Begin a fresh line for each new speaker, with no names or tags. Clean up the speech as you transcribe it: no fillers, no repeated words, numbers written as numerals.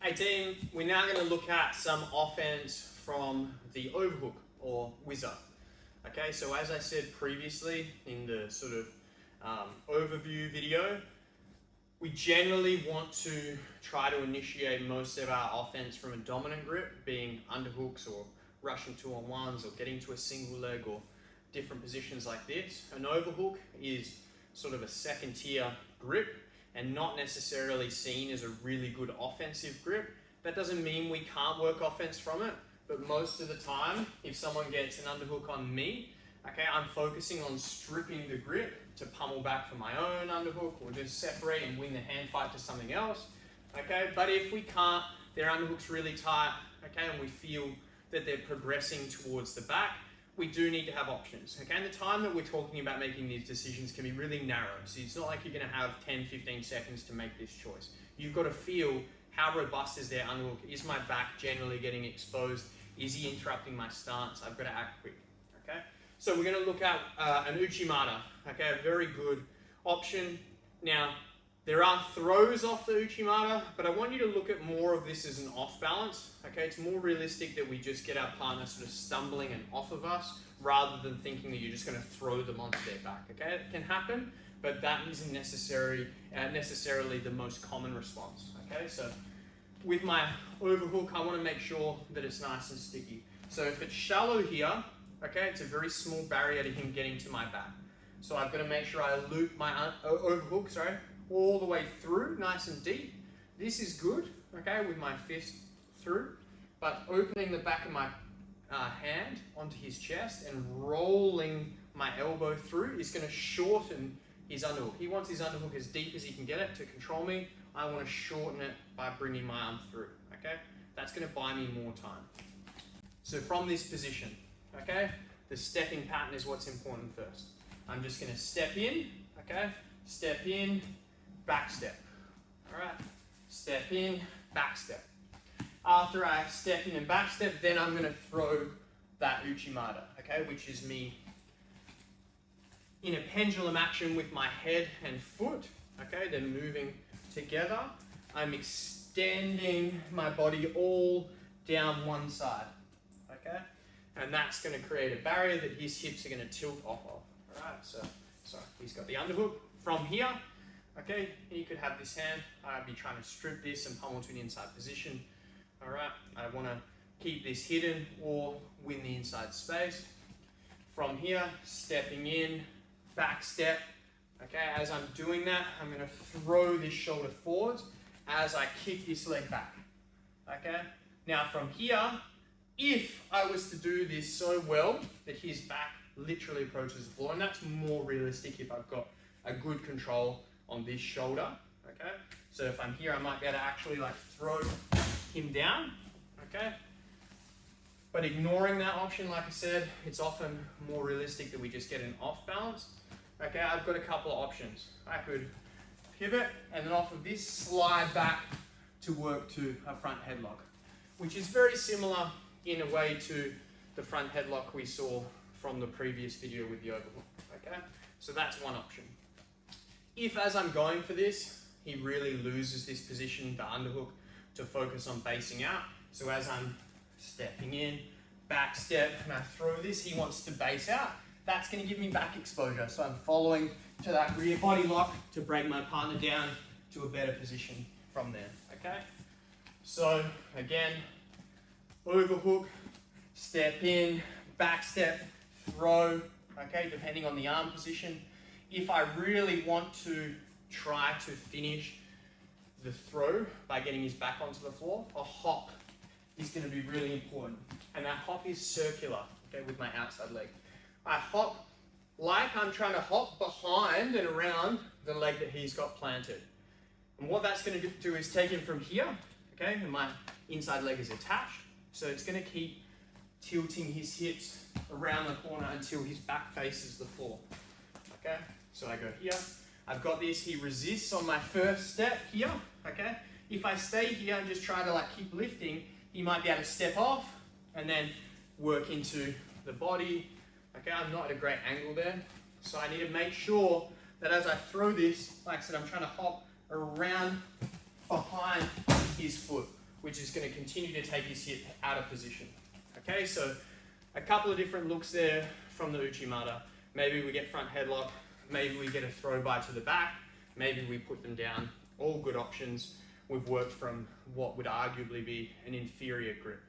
Hey team, we're now going to look at some offense from the overhook or whizzer. Okay, so as I said previously in the sort of overview video, we generally want to try to initiate most of our offense from a dominant grip, being underhooks or rushing 2-on-1s or getting to a single leg or different positions like this. An overhook is sort of a second tier grip and not necessarily seen as a really good offensive grip. That doesn't mean we can't work offense from it, but most of the time, if someone gets an underhook on me, okay, I'm focusing on stripping the grip to pummel back for my own underhook or just separate and win the hand fight to something else, okay? But if we can't, their underhook's really tight, okay, and we feel that they're progressing towards the back, we do need to have options, okay? And the time that we're talking about making these decisions can be really narrow. So it's not like you're gonna have 10, 15 seconds to make this choice. You've got to feel how robust is their underhook? Is my back generally getting exposed? Is he interrupting my stance? I've got to act quick, okay? So we're gonna look at an Uchi, okay? A very good option. Now, there are throws off the Uchi, but I want you to look at more of this as an off balance, okay? It's more realistic that we just get our partner sort of stumbling and off of us rather than thinking that you're just gonna throw them onto their back, okay? It can happen, but that isn't necessarily the most common response, okay? So with my overhook, I wanna make sure that it's nice and sticky. So if it's shallow here, okay, it's a very small barrier to him getting to my back. So I've gotta make sure I loop my overhook, all the way through, nice and deep. This is good, okay, with my fist through, but opening the back of my hand onto his chest and rolling my elbow through is going to shorten his underhook. He wants his underhook as deep as he can get it to control me. I want to shorten it by bringing my arm through, okay? That's going to buy me more time. So from this position, okay, the stepping pattern is what's important first. I'm just going to step in, okay, step in, back step. All right, step in, back step. After I step in and back step, then I'm going to throw that Uchi, okay, which is me in a pendulum action with my head and foot, okay, then moving together. I'm extending my body all down one side, okay, and that's going to create a barrier that his hips are going to tilt off of. All right, so he's got the underhook from here. Okay, he could have this hand. I'd be trying to strip this and pummel to an inside position. All right, I want to keep this hidden or win the inside space. From here, stepping in, back step. Okay, as I'm doing that, I'm going to throw this shoulder forwards as I kick this leg back. Okay, now from here, if I was to do this so well that his back literally approaches the floor, and that's more realistic if I've got a good control on this shoulder, okay? So if I'm here, I might be able to actually like throw him down, okay? But ignoring that option, like I said, it's often more realistic that we just get an off balance. Okay, I've got a couple of options. I could pivot and then off of this, slide back to work to a front headlock, which is very similar in a way to the front headlock we saw from the previous video with the overhook, okay? So that's one option. If as I'm going for this, he really loses this position, the underhook, to focus on basing out. So as I'm stepping in, back step, and I throw this, he wants to base out. That's going to give me back exposure. So I'm following to that rear body lock to break my partner down to a better position from there, okay? So again, overhook, step in, back step, throw, okay, depending on the arm position. If I really want to try to finish the throw by getting his back onto the floor, a hop is going to be really important. And that hop is circular, okay, with my outside leg. I hop like I'm trying to hop behind and around the leg that he's got planted. And what that's going to do is take him from here, okay, and my inside leg is attached. So it's going to keep tilting his hips around the corner until his back faces the floor, okay? So I go here, I've got this, he resists on my first step here, okay? If I stay here and just try to like keep lifting, he might be able to step off and then work into the body, okay? I'm not at a great angle there, so I need to make sure that as I throw this, like I said, I'm trying to hop around behind his foot, which is going to continue to take his hip out of position. Okay, so a couple of different looks there from the Uchimata. Maybe we get front headlock, maybe we get a throw by to the back, maybe we put them down. All good options. We've worked from what would arguably be an inferior grip.